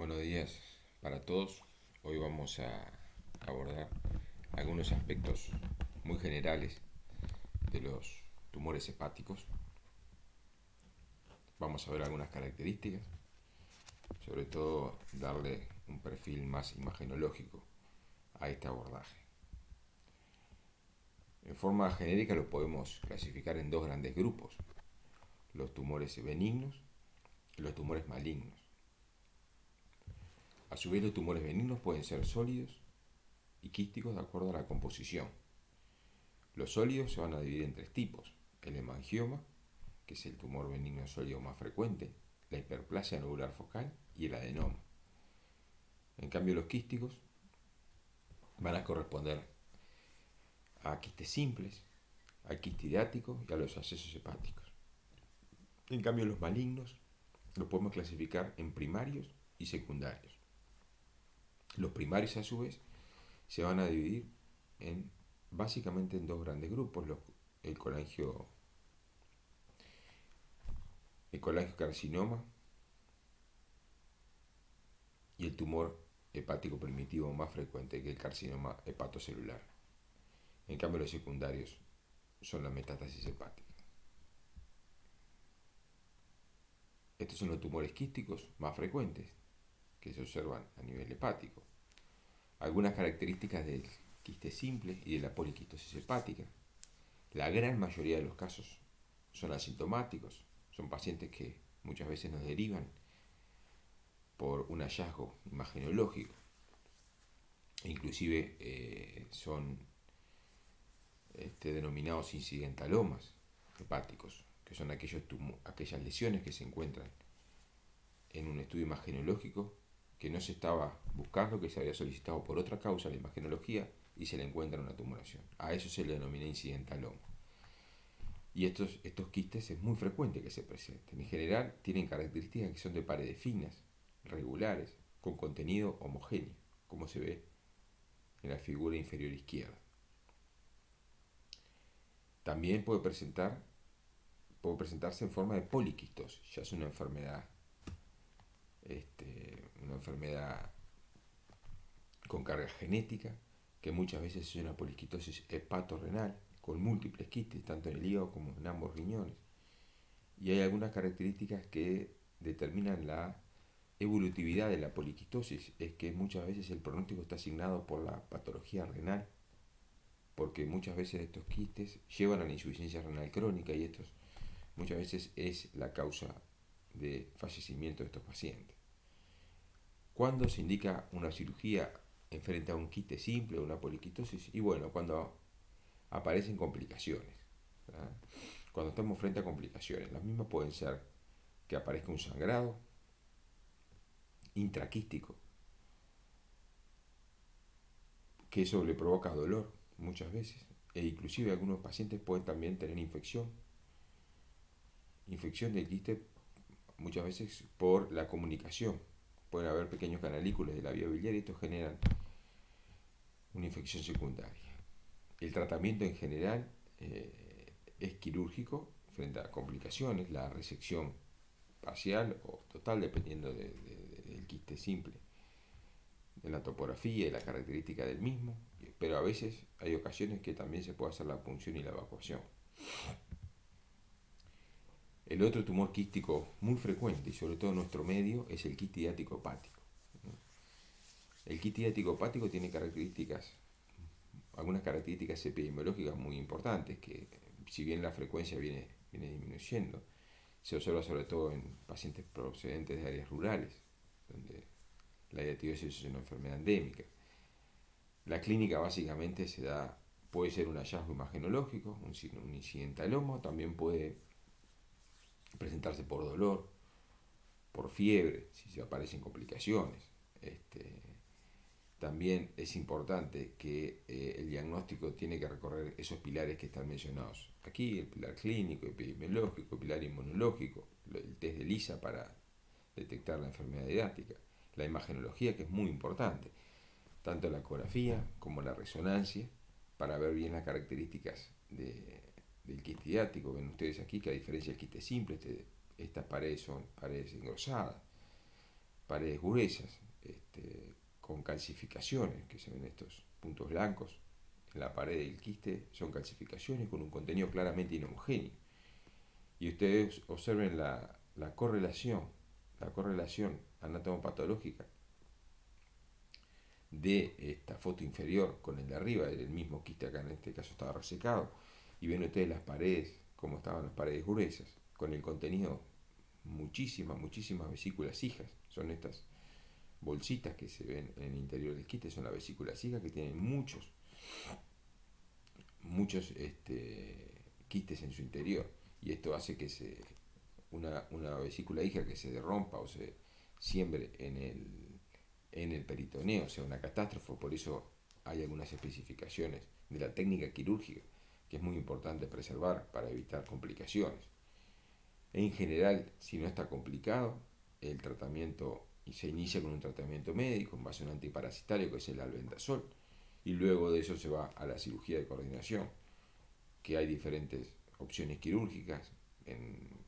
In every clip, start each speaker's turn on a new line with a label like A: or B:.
A: Buenos días para todos. Hoy vamos a abordar algunos aspectos muy generales de los tumores hepáticos. Vamos a ver algunas características, sobre todo darle un perfil más imagenológico a este abordaje. En forma genérica lo podemos clasificar en dos grandes grupos: los tumores benignos y los tumores malignos. A su vez, los tumores benignos pueden ser sólidos y quísticos de acuerdo a la composición. Los sólidos se van a dividir en tres tipos: el hemangioma, que es el tumor benigno sólido más frecuente, la hiperplasia nodular focal y el adenoma. En cambio, los quísticos van a corresponder a quistes simples, al quiste hidático y a los abscesos hepáticos. En cambio, los malignos los podemos clasificar en primarios y secundarios. Los primarios, a su vez, se van a dividir básicamente en dos grandes grupos: el colangiocarcinoma y el tumor hepático primitivo más frecuente, que es el carcinoma hepatocelular. En cambio, los secundarios son la metástasis hepática. Estos son los tumores quísticos más frecuentes que se observan a nivel hepático. Algunas características del quiste simple y de la poliquistosis hepática. La gran mayoría de los casos son asintomáticos, son pacientes que muchas veces nos derivan por un hallazgo imagenológico. Inclusive son denominados incidentalomas hepáticos, que son aquellas lesiones que se encuentran en un estudio imagenológico que no se estaba buscando, que se había solicitado por otra causa, la imagenología, y se le encuentra una tumoración. A eso se le denomina incidentaloma. Y estos quistes es muy frecuente que se presenten. En general tienen características que son de paredes finas, regulares, con contenido homogéneo, como se ve en la figura inferior izquierda. También puede presentarse en forma de poliquistosis. Ya es una enfermedad con carga genética, que muchas veces es una poliquistosis hepatorrenal, con múltiples quistes, tanto en el hígado como en ambos riñones. Y hay algunas características que determinan la evolutividad de la poliquistosis, es que muchas veces el pronóstico está asignado por la patología renal, porque muchas veces estos quistes llevan a la insuficiencia renal crónica, y esto muchas veces es la causa de fallecimiento de estos pacientes. ¿Cuándo se indica una cirugía en frente a un quiste simple o una poliquistosis? Y bueno, cuando aparecen complicaciones, ¿verdad? Cuando estamos frente a complicaciones, las mismas pueden ser que aparezca un sangrado intraquístico, que eso le provoca dolor muchas veces, e inclusive algunos pacientes pueden también tener infección del quiste, muchas veces por la comunicación. Pueden haber pequeños canalículas de la vía biliar y estos generan una infección secundaria. El tratamiento en general es quirúrgico frente a complicaciones, la resección parcial o total, dependiendo del quiste simple, de la topografía y la característica del mismo, pero a veces hay ocasiones que también se puede hacer la punción y la evacuación. El otro tumor quístico muy frecuente, y sobre todo en nuestro medio, es el quiste hidático hepático. El quiste hidático hepático tiene algunas características epidemiológicas muy importantes, que si bien la frecuencia viene disminuyendo, se observa sobre todo en pacientes procedentes de áreas rurales, donde la hidatidosis es una enfermedad endémica. La clínica básicamente puede ser un hallazgo imagenológico, un incidentaloma, también puede presentarse por dolor, por fiebre, si se aparecen complicaciones. También es importante que el diagnóstico tiene que recorrer esos pilares que están mencionados aquí: el pilar clínico, epidemiológico, el pilar inmunológico, el test de ELISA para detectar la enfermedad hidática, la imagenología, que es muy importante, tanto la ecografía como la resonancia, para ver bien las características del quiste hidático. Ven ustedes aquí que, a diferencia del quiste simple, estas paredes son paredes engrosadas. paredes gruesas, con calcificaciones, que se ven estos puntos blancos en la pared del quiste, son calcificaciones con un contenido claramente inhomogéneo. Y ustedes observen la correlación anatomopatológica de esta foto inferior con el de arriba, el mismo quiste acá en este caso estaba resecado, y ven ustedes las paredes, cómo estaban las paredes gruesas, con el contenido muchísimas vesículas hijas. Son estas bolsitas que se ven en el interior del quiste, son las vesículas hijas que tienen muchos quistes en su interior, y esto hace que una vesícula hija que se rompa o se siembre en el peritoneo sea una catástrofe. Por eso hay algunas especificaciones de la técnica quirúrgica que es muy importante preservar para evitar complicaciones. En general, si no está complicado, el tratamiento se inicia con un tratamiento médico en base a un antiparasitario que es el albendazol, y luego de eso se va a la cirugía de coordinación, que hay diferentes opciones quirúrgicas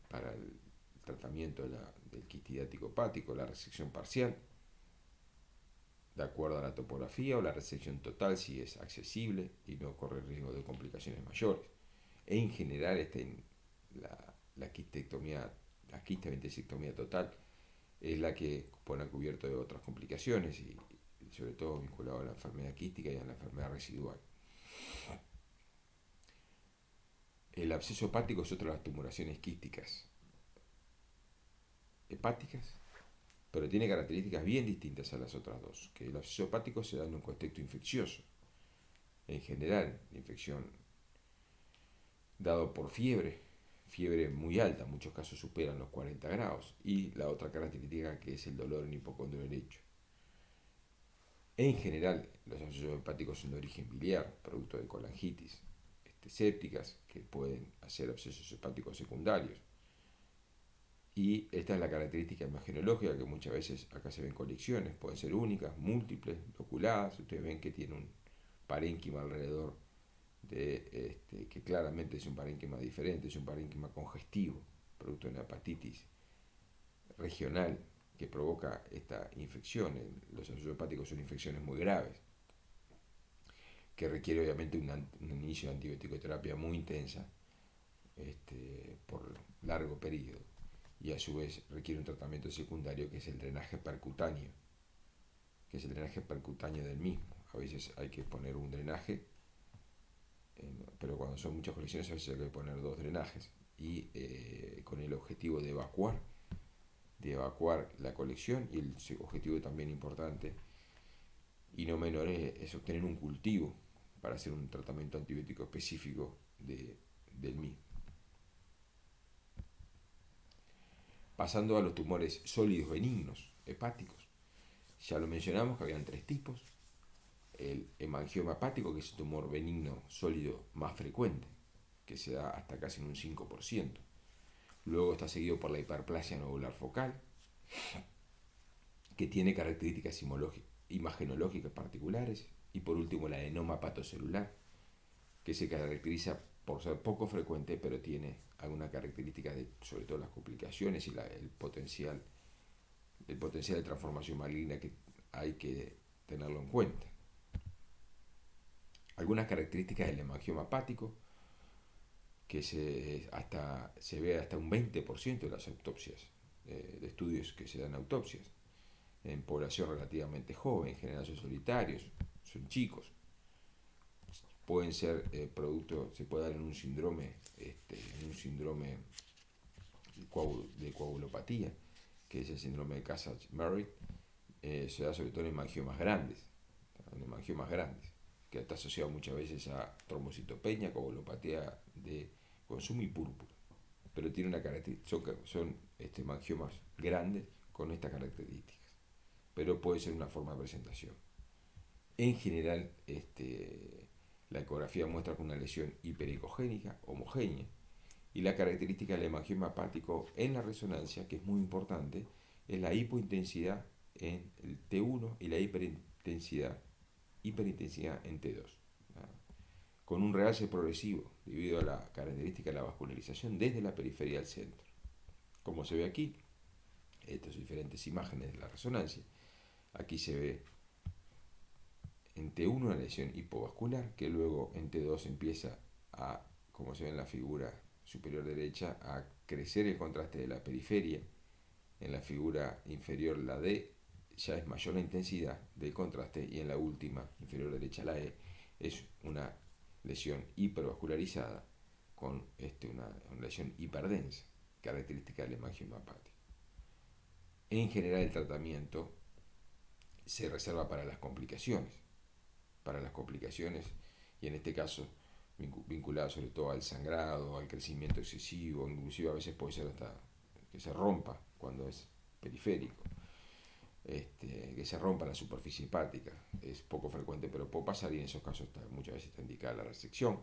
A: para el tratamiento del quiste hidático hepático, la resección parcial, de acuerdo a la topografía, o la resección total si es accesible y no corre riesgo de complicaciones mayores. En general, la quistectomía, la quisteventesectomía total es la que pone a cubierto de otras complicaciones, y sobre todo vinculado a la enfermedad quística y a la enfermedad residual. El absceso hepático es otra de las tumoraciones quísticas hepáticas, pero tiene características bien distintas a las otras dos, que el absceso hepático se da en un contexto infeccioso. En general, la infección dado por fiebre muy alta, en muchos casos superan los 40 grados, y la otra característica que es el dolor en hipocondrio derecho. En general, los abscesos hepáticos son de origen biliar, producto de colangitis sépticas, que pueden hacer abscesos hepáticos secundarios. Y esta es la característica imagenológica, que muchas veces acá se ven colecciones, pueden ser únicas, múltiples, loculadas. Ustedes ven que tiene un parénquima alrededor que claramente es un parénquima diferente, es un parénquima congestivo, producto de una hepatitis regional que provoca esta infección. Los abscesos hepáticos son infecciones muy graves, que requiere obviamente un inicio de antibiótico-terapia muy intensa por largo periodo, y a su vez requiere un tratamiento secundario que es el drenaje percutáneo, del mismo. A veces hay que poner un drenaje, pero cuando son muchas colecciones a veces hay que poner dos drenajes, y con el objetivo de evacuar la colección, y el objetivo también importante y no menor es obtener un cultivo para hacer un tratamiento antibiótico específico del mismo. Pasando a los tumores sólidos benignos hepáticos, ya lo mencionamos que habían tres tipos. El hemangioma hepático, que es el tumor benigno sólido más frecuente, que se da hasta casi en un 5%. Luego está seguido por la hiperplasia nodular focal, que tiene características imagenológicas particulares. Y por último la adenoma hepatocelular, que se caracteriza por ser poco frecuente, pero tiene alguna característica sobre todo las complicaciones y el potencial de transformación maligna que hay que tenerlo en cuenta. Algunas características del hemangioma hepático, que se ve hasta un 20% de las autopsias, de estudios que se dan autopsias, en población relativamente joven, en general son solitarios, son chicos. Pueden ser se puede dar en un síndrome de coagulopatía, que es el síndrome de Castle-Murray. Se da sobre todo en hemangiomas grandes, que está asociado muchas veces a trombocitopenia, coagulopatía de consumo y púrpura. Pero tiene una característica, son hemangiomas grandes con estas características, pero puede ser una forma de presentación. En general, la ecografía muestra con una lesión hipericogénica, homogénea, y la característica del hemangioma hepático en la resonancia, que es muy importante, es la hipointensidad en el T1 y la hiperintensidad en T2, con un realce progresivo debido a la característica de la vascularización desde la periferia al centro. Como se ve aquí, estas diferentes imágenes de la resonancia. Aquí se ve en T1 una lesión hipovascular, que luego en T2 empieza a, como se ve en la figura superior derecha, a crecer el contraste de la periferia. En la figura inferior, la D, ya es mayor la intensidad del contraste, y en la última, inferior derecha, la E, es una lesión hipervascularizada con una lesión hiperdensa, característica del hemangioma hepático. En general, el tratamiento se reserva para las complicaciones, y en este caso vinculado sobre todo al sangrado, al crecimiento excesivo, inclusive a veces puede ser hasta que se rompa cuando es periférico, que se rompa la superficie hepática. Es poco frecuente, pero puede pasar, y en esos casos muchas veces está indicada la resección,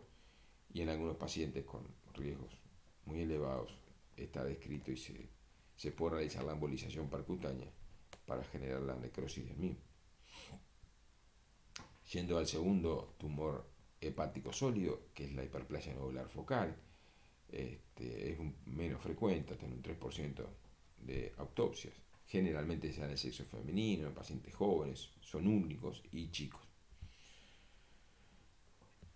A: y en algunos pacientes con riesgos muy elevados está descrito y se puede realizar la embolización percutánea para generar la necrosis del mismo. Yendo al segundo tumor hepático sólido, que es la hiperplasia nodular focal, es menos frecuente, hasta en un 3% de autopsias. Generalmente se da en el sexo femenino, en pacientes jóvenes, son únicos y chicos.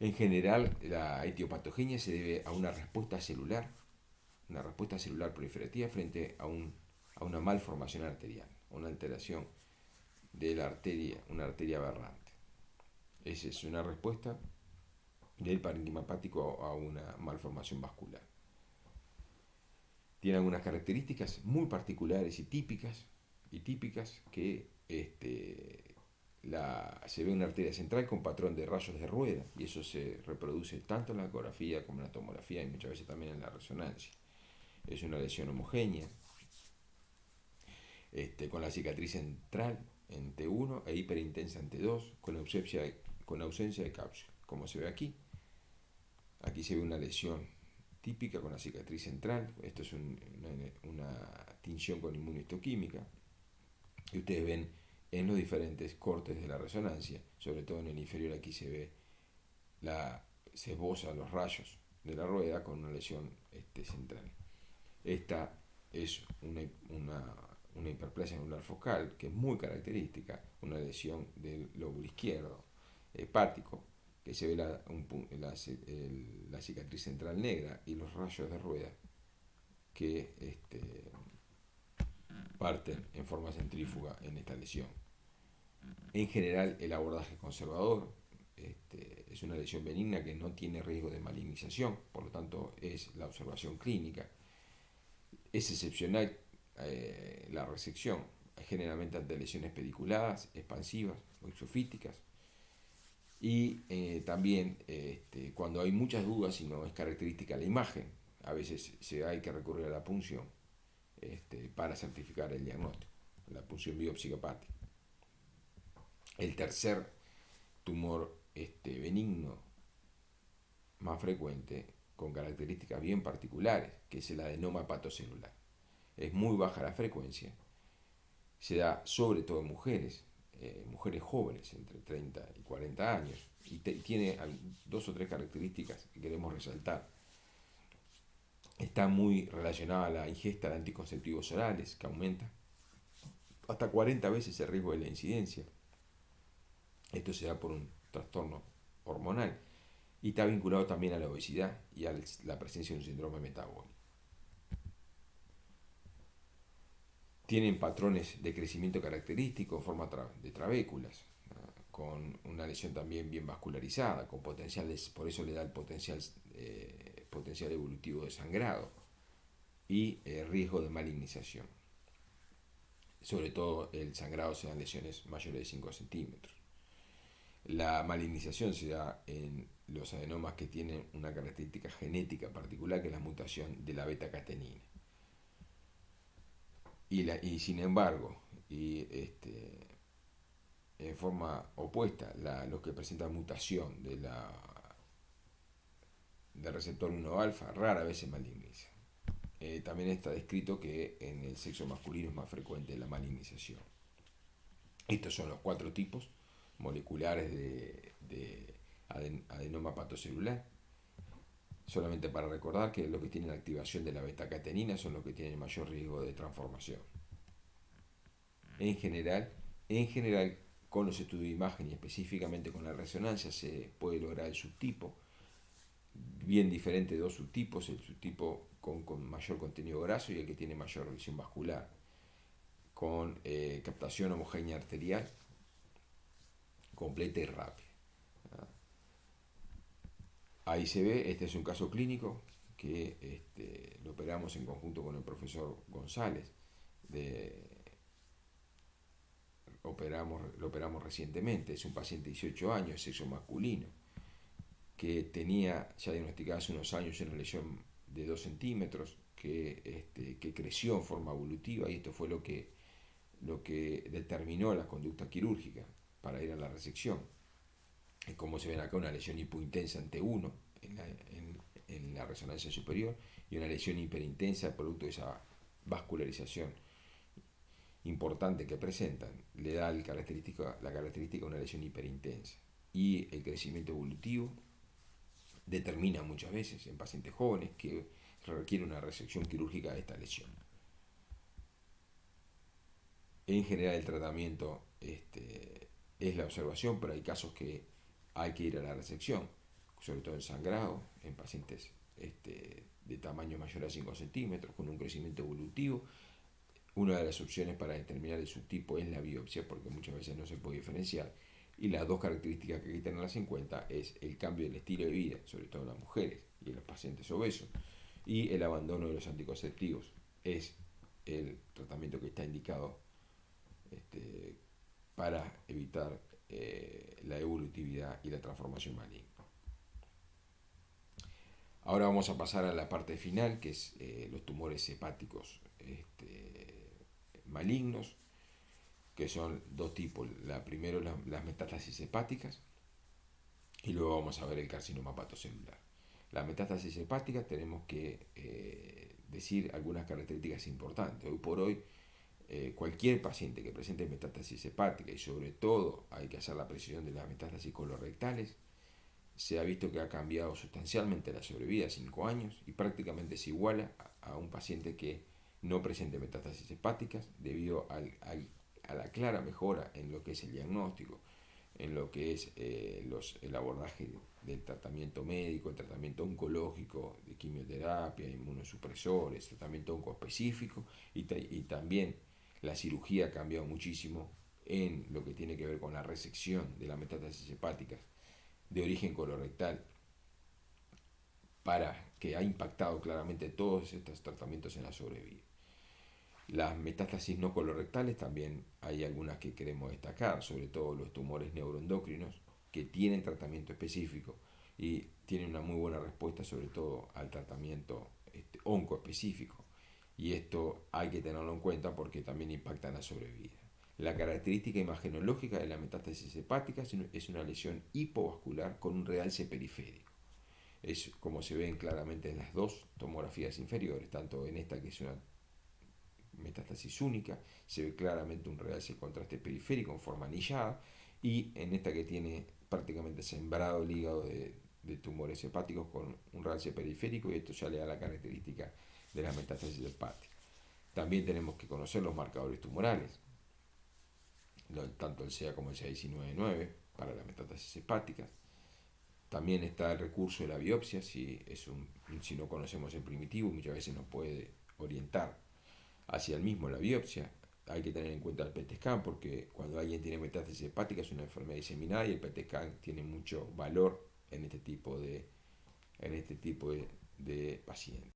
A: En general, la etiopatogenia se debe a una respuesta celular proliferativa frente a una malformación arterial, una alteración de la arteria, una arteria aberrante. Esa es una respuesta del parénquima hepático a una malformación vascular. Tiene algunas características muy particulares y típicas que se ve una arteria central con patrón de rayos de rueda, y eso se reproduce tanto en la ecografía como en la tomografía, y muchas veces también en la resonancia. Es una lesión homogénea, con la cicatriz central en T1 e hiperintensa en T2, con ausencia de cápsula, como se ve aquí. Aquí se ve una lesión típica con la cicatriz central. Esto es una tinción con inmunohistoquímica, y ustedes ven en los diferentes cortes de la resonancia, sobre todo en el inferior, aquí se esboza los rayos de la rueda con una lesión central. Esta es una hiperplasia nodular focal que es muy característica, una lesión del lóbulo izquierdo hepático, que se ve la cicatriz central negra y los rayos de rueda que parten en forma centrífuga en esta lesión. En general, el abordaje conservador es una lesión benigna que no tiene riesgo de malignización, por lo tanto es la observación clínica. Es excepcional la resección, generalmente ante lesiones pediculadas, expansivas o exofíticas, y también cuando hay muchas dudas y no es característica la imagen, a veces hay que recurrir a la punción para certificar el diagnóstico, la punción biópsica hepática. El tercer tumor benigno más frecuente, con características bien particulares, que es el adenoma hepatocelular. Es muy baja la frecuencia, se da sobre todo en mujeres jóvenes, entre 30 y 40 años, y tiene 2 o 3 características que queremos resaltar. Está muy relacionada a la ingesta de anticonceptivos orales, que aumenta hasta 40 veces el riesgo de la incidencia. Esto se da por un trastorno hormonal, y está vinculado también a la obesidad y a la presencia de un síndrome metabólico. Tienen patrones de crecimiento característico en forma de trabéculas, con una lesión también bien vascularizada, con potenciales, por eso le da el potencial evolutivo de sangrado y riesgo de malignización. Sobre todo el sangrado se da en lesiones mayores de 5 centímetros. La malignización se da en los adenomas que tienen una característica genética particular, que es la mutación de la beta-catenina. Y sin embargo, en forma opuesta, los que presentan mutación del receptor 1-alfa rara vez se malignizan. También está descrito que en el sexo masculino es más frecuente la malignización. Estos son los 4 tipos moleculares de adenoma hepatocelular. Solamente para recordar que los que tienen activación de la beta-catenina son los que tienen mayor riesgo de transformación. En general, con los estudios de imagen y específicamente con la resonancia se puede lograr el subtipo, bien diferente de dos subtipos, el subtipo con mayor contenido graso y el que tiene mayor visión vascular, con captación homogénea arterial completa y rápida. Ahí se ve, este es un caso clínico que lo operamos en conjunto con el profesor González. Lo operamos recientemente, es un paciente de 18 años, sexo masculino, que tenía ya diagnosticada hace unos años una lesión de 2 centímetros que creció en forma evolutiva y esto fue lo que determinó la conducta quirúrgica para ir a la resección. Es como se ven acá, una lesión hipointensa en T1 en la resonancia superior y una lesión hiperintensa producto de esa vascularización importante que presentan, le da la característica de una lesión hiperintensa. Y el crecimiento evolutivo determina muchas veces en pacientes jóvenes que requiere una resección quirúrgica de esta lesión. En general el tratamiento es la observación, pero hay casos que hay que ir a la resección, sobre todo en sangrado, en pacientes de tamaño mayor a 5 centímetros, con un crecimiento evolutivo. Una de las opciones para determinar el subtipo es la biopsia, porque muchas veces no se puede diferenciar. Y las dos características que hay que tenerlas en cuenta es el cambio del estilo de vida, sobre todo en las mujeres y en los pacientes obesos, y el abandono de los anticonceptivos. Es el tratamiento que está indicado para evitar la evolutividad y la transformación maligna. Ahora vamos a pasar a la parte final, que es los tumores hepáticos malignos, que son dos tipos. La primero, las metástasis hepáticas, y luego vamos a ver el carcinoma hepatocelular. La metástasis hepática tenemos que decir algunas características importantes. Hoy por hoy, cualquier paciente que presente metástasis hepática, y sobre todo hay que hacer la precisión de las metástasis colorectales, se ha visto que ha cambiado sustancialmente la sobrevida a 5 años y prácticamente se iguala a un paciente que no presente metástasis hepáticas debido a la clara mejora en lo que es el diagnóstico, en lo que es el abordaje del tratamiento médico, el tratamiento oncológico, de quimioterapia, inmunosupresores, tratamiento oncoespecífico y también la cirugía ha cambiado muchísimo en lo que tiene que ver con la resección de las metástasis hepáticas de origen colorectal, para que ha impactado claramente todos estos tratamientos en la sobrevida. Las metástasis no colorectales también hay algunas que queremos destacar, sobre todo los tumores neuroendocrinos que tienen tratamiento específico y tienen una muy buena respuesta sobre todo al tratamiento oncoespecífico. Y esto hay que tenerlo en cuenta porque también impacta en la sobrevida. La característica imagenológica de la metástasis hepática es una lesión hipovascular con un realce periférico. Es como se ven claramente en las dos tomografías inferiores, tanto en esta que es una metástasis única, se ve claramente un realce contraste periférico en forma anillada, y en esta que tiene prácticamente sembrado el hígado de tumores hepáticos con un realce periférico, y esto ya le da la característica de la metástasis hepática. También tenemos que conocer los marcadores tumorales, tanto el CA como el CA19-9 para las metástasis hepáticas. También está el recurso de la biopsia, si no conocemos el primitivo, muchas veces nos puede orientar hacia el mismo la biopsia. Hay que tener en cuenta el PET scan porque cuando alguien tiene metástasis hepática es una enfermedad diseminada y el PET scan tiene mucho valor en este tipo de pacientes.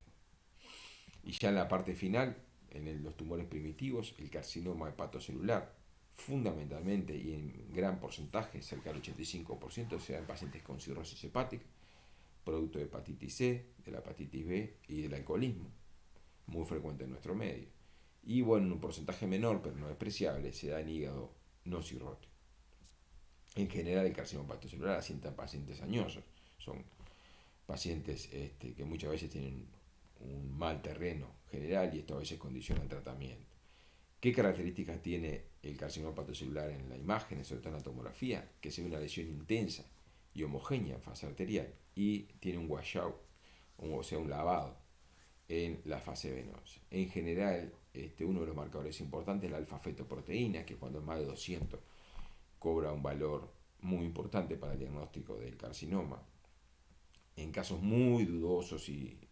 A: Y ya en la parte final, en los tumores primitivos, el carcinoma hepatocelular, fundamentalmente y en gran porcentaje, cerca del 85%, se da en pacientes con cirrosis hepática, producto de hepatitis C, de la hepatitis B y del alcoholismo, muy frecuente en nuestro medio. Y bueno, en un porcentaje menor, pero no despreciable, se da en hígado no cirrótico. En general, el carcinoma hepatocelular asienta en pacientes añosos. Son pacientes que muchas veces tienen un mal terreno general y esto a veces condiciona el tratamiento. ¿Qué características tiene el carcinoma hepatocelular en la imagen, sobre todo en la tomografía? Que se ve una lesión intensa y homogénea en fase arterial y tiene un washout, o sea, un lavado en la fase venosa. En general, uno de los marcadores importantes es la alfa-fetoproteína, que cuando es más de 200 cobra un valor muy importante para el diagnóstico del carcinoma. En casos muy dudosos y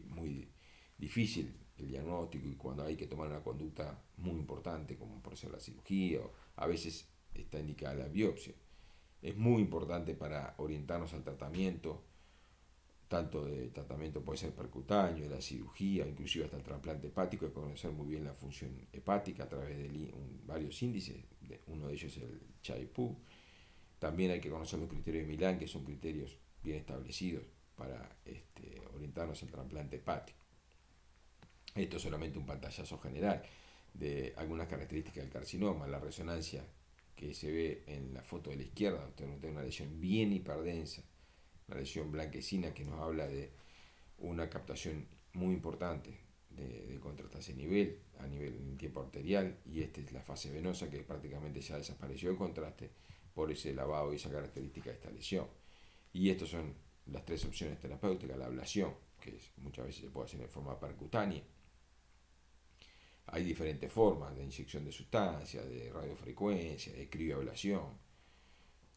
A: muy difícil el diagnóstico y cuando hay que tomar una conducta muy importante, como por ser la cirugía, o a veces está indicada la biopsia. Es muy importante para orientarnos al tratamiento, tanto de tratamiento puede ser percutáneo, de la cirugía, inclusive hasta el trasplante hepático, y conocer muy bien la función hepática a través de varios índices, uno de ellos es el CHA-2. También hay que conocer los criterios de Milán, que son criterios bien establecidos para orientarnos al trasplante hepático. Esto es solamente un pantallazo general de algunas características del carcinoma. La resonancia que se ve en la foto de la izquierda, usted nota una lesión bien hiperdensa, una lesión blanquecina que nos habla de una captación muy importante de contraste a nivel en tiempo arterial, y esta es la fase venosa que prácticamente ya desapareció el contraste por ese lavado y esa característica de esta lesión. Y estas son las tres opciones terapéuticas: la ablación, que muchas veces se puede hacer en forma percutánea. Hay diferentes formas de inyección de sustancia, de radiofrecuencia, de crioablación.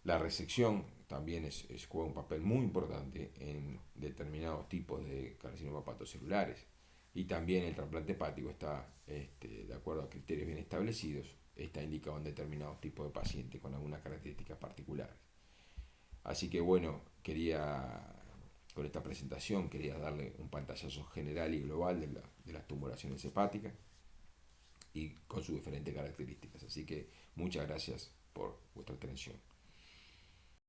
A: La resección también juega un papel muy importante en determinados tipos de carcinoma hepatocelulares. Y también el trasplante hepático está, de acuerdo a criterios bien establecidos, está indicado en determinados tipos de pacientes con algunas características particulares. Así que bueno, con esta presentación quería darle un pantallazo general y global de las tumoraciones hepáticas y con sus diferentes características. Así que muchas gracias por vuestra atención.